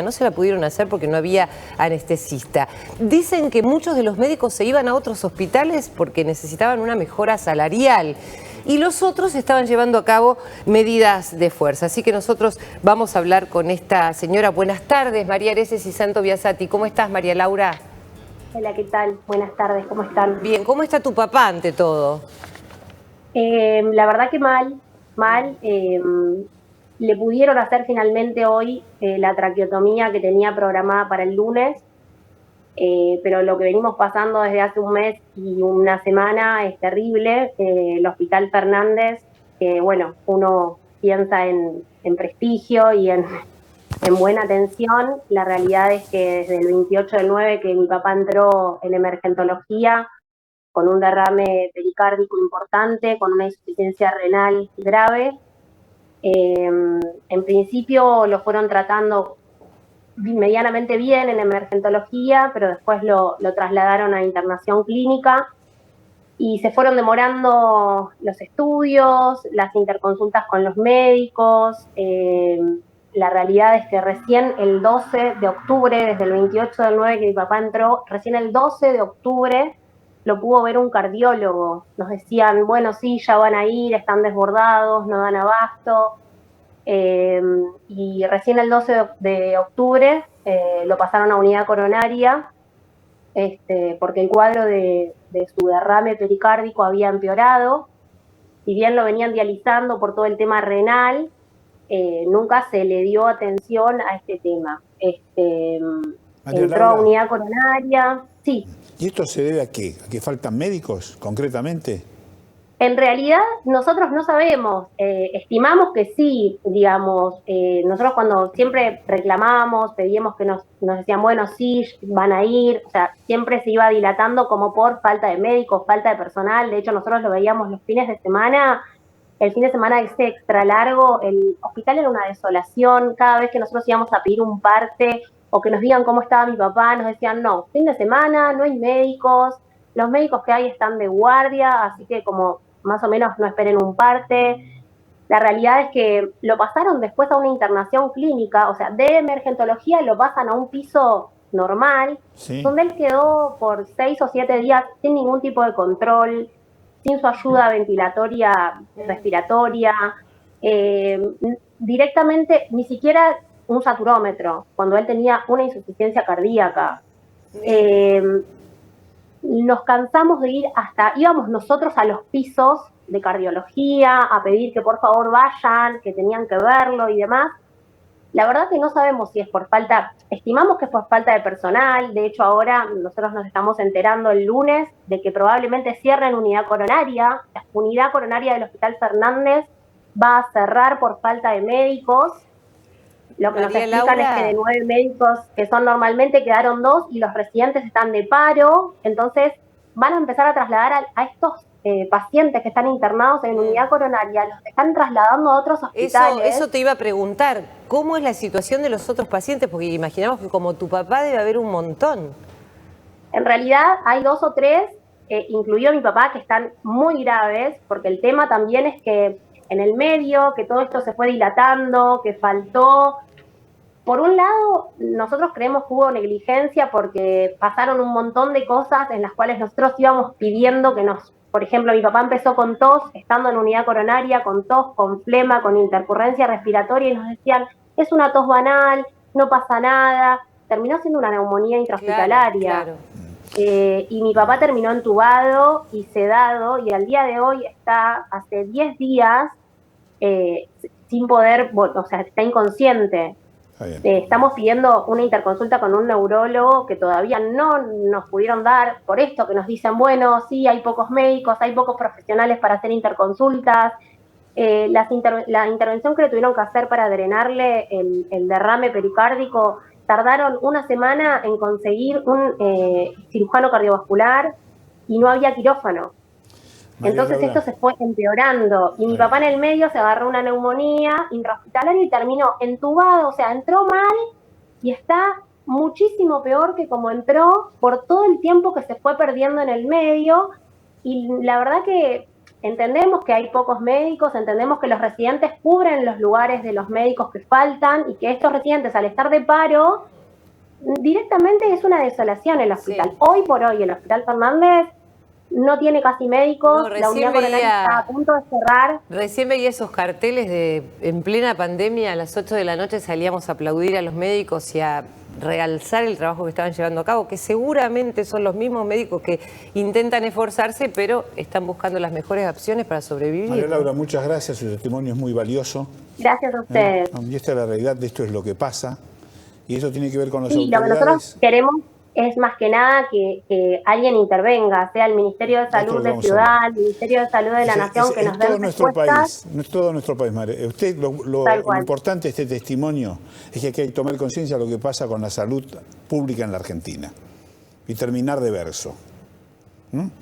No se la pudieron hacer porque no había anestesista. Dicen que muchos de los médicos se iban a otros hospitales porque necesitaban una mejora salarial y los otros estaban llevando a cabo medidas de fuerza. Así que nosotros vamos a hablar con esta señora. Buenas tardes, María Areces y Santo Biasati. ¿Cómo estás, María Laura? Hola, ¿qué tal? Buenas tardes, ¿cómo están? Bien, ¿cómo está tu papá ante todo? La verdad que mal. Le pudieron hacer finalmente hoy la traqueotomía que tenía programada para el lunes, pero lo que venimos pasando desde hace un mes y una semana es terrible. El Hospital Fernández, bueno, uno piensa en prestigio y en buena atención. La realidad es que desde el 28/9 que mi papá entró en emergentología, con un derrame pericárdico importante, con una insuficiencia renal grave. En principio lo fueron tratando medianamente bien en emergentología, pero después lo trasladaron a internación clínica y se fueron demorando los estudios, las interconsultas con los médicos. La realidad es que recién el 12 de octubre, desde el 28/9 que mi papá entró, recién el 12 de octubre lo pudo ver un cardiólogo. Nos decían, bueno, sí, ya van a ir, están desbordados, no dan abasto. Y recién el 12 de octubre lo pasaron a unidad coronaria, porque el cuadro de su derrame pericárdico había empeorado. Si bien lo venían dializando por todo el tema renal, nunca se le dio atención a este tema. Entró a unidad coronaria, sí. ¿Y esto se debe a qué? ¿A que faltan médicos, concretamente? En realidad nosotros no sabemos, estimamos que sí, digamos. Nosotros cuando siempre reclamábamos, pedíamos que nos decían, bueno, sí, van a ir, o sea, siempre se iba dilatando como por falta de médicos, falta de personal. De hecho, nosotros lo veíamos los fines de semana. El fin de semana ese extra largo, el hospital era una desolación. Cada vez que nosotros íbamos a pedir un parte o que nos digan cómo estaba mi papá, nos decían, no, fin de semana, no hay médicos, los médicos que hay están de guardia, así que como más o menos no esperen un parte. La realidad es que lo pasaron después a una internación clínica, o sea, de emergentología lo pasan a un piso normal, sí, donde él quedó por 6 o 7 días sin ningún tipo de control, sin su ayuda ventilatoria, respiratoria, directamente ni siquiera un saturómetro, cuando él tenía una insuficiencia cardíaca. Nos cansamos de ir íbamos nosotros a los pisos de cardiología a pedir que por favor vayan, que tenían que verlo y demás. La verdad que no sabemos si es por falta, estimamos que es por falta de personal. De hecho, ahora nosotros nos estamos enterando el lunes de que probablemente cierren unidad coronaria. La unidad coronaria del Hospital Fernández va a cerrar por falta de médicos. Lo que nos explican es que de 9 médicos que son normalmente quedaron 2 y los residentes están de paro. Entonces van a empezar a trasladar a estos pacientes que están internados en unidad coronaria, los están trasladando a otros hospitales. Eso te iba a preguntar, ¿cómo es la situación de los otros pacientes? Porque imaginamos que como tu papá debe haber un montón. En realidad hay 2 o 3, incluido mi papá, que están muy graves, porque el tema también es que en el medio, que todo esto se fue dilatando, que faltó. Por un lado, nosotros creemos que hubo negligencia porque pasaron un montón de cosas en las cuales nosotros íbamos pidiendo que por ejemplo, mi papá empezó con tos, estando en unidad coronaria, con tos, con flema, con intercurrencia respiratoria, y nos decían, es una tos banal, no pasa nada. Terminó siendo una neumonía intrahospitalaria. Claro. Y mi papá terminó entubado y sedado, y al día de hoy está, hace 10 días, sin poder, o sea, está inconsciente. Estamos pidiendo una interconsulta con un neurólogo que todavía no nos pudieron dar, por esto que nos dicen, bueno, sí, hay pocos médicos, hay pocos profesionales para hacer interconsultas. La intervención que le tuvieron que hacer para drenarle el derrame pericárdico, tardaron una semana en conseguir un cirujano cardiovascular y no había quirófano. Entonces esto se fue empeorando y mi papá en el medio se agarró una neumonía intrahospitalaria y terminó entubado. O sea, entró mal y está muchísimo peor que como entró por todo el tiempo que se fue perdiendo en el medio. Y la verdad que entendemos que hay pocos médicos, entendemos que los residentes cubren los lugares de los médicos que faltan y que estos residentes, al estar de paro, directamente es una desolación el hospital. Sí. Hoy por hoy el Hospital Fernández no tiene casi médicos, la unidad coronaria está a punto de cerrar. Recién veía esos carteles de en plena pandemia, a las 8 de la noche salíamos a aplaudir a los médicos y a realzar el trabajo que estaban llevando a cabo, que seguramente son los mismos médicos que intentan esforzarse, pero están buscando las mejores opciones para sobrevivir. María Laura, muchas gracias, su testimonio es muy valioso. Gracias a ustedes. Y esta es la realidad, de esto es lo que pasa, y eso tiene que ver con las autoridades. Lo que nosotros queremos es más que nada que alguien intervenga, sea el Ministerio de Salud de Ciudad, el Ministerio de Salud de la Nación, que nos den respuestas. Todo nuestro país, María. Usted, lo importante de este testimonio es que hay que tomar conciencia de lo que pasa con la salud pública en la Argentina y terminar de verso.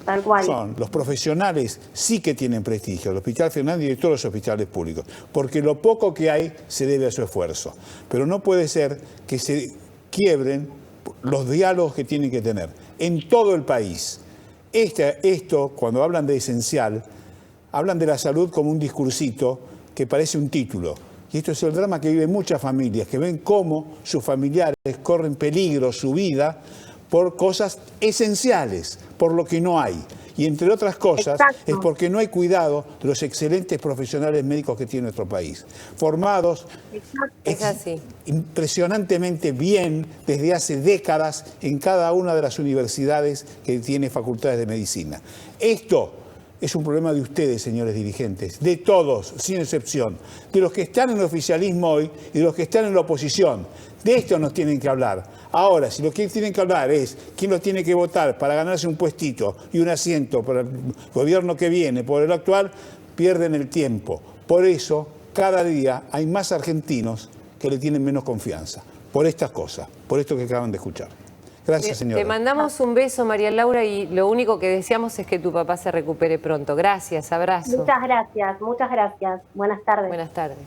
Tal cual. Los profesionales sí que tienen prestigio, el Hospital Fernández y todos los hospitales públicos, porque lo poco que hay se debe a su esfuerzo. Pero no puede ser que se quiebren los diálogos que tienen que tener en todo el país. Esto, cuando hablan de esencial, hablan de la salud como un discursito que parece un título. Y esto es el drama que viven muchas familias, que ven cómo sus familiares corren peligro, su vida, por cosas esenciales, por lo que no hay. Y entre otras cosas, es porque no hay cuidado de los excelentes profesionales médicos que tiene nuestro país. Formados impresionantemente bien desde hace décadas en cada una de las universidades que tiene facultades de medicina. Esto es un problema de ustedes, señores dirigentes, de todos, sin excepción, de los que están en el oficialismo hoy y de los que están en la oposición. De esto nos tienen que hablar. Ahora, si lo que tienen que hablar es quién los tiene que votar para ganarse un puestito y un asiento para el gobierno que viene, por el actual, pierden el tiempo. Por eso, cada día hay más argentinos que le tienen menos confianza. Por estas cosas, por esto que acaban de escuchar. Gracias, señora. Te mandamos un beso, María Laura, y lo único que deseamos es que tu papá se recupere pronto. Gracias, abrazo. Muchas gracias, muchas gracias. Buenas tardes. Buenas tardes.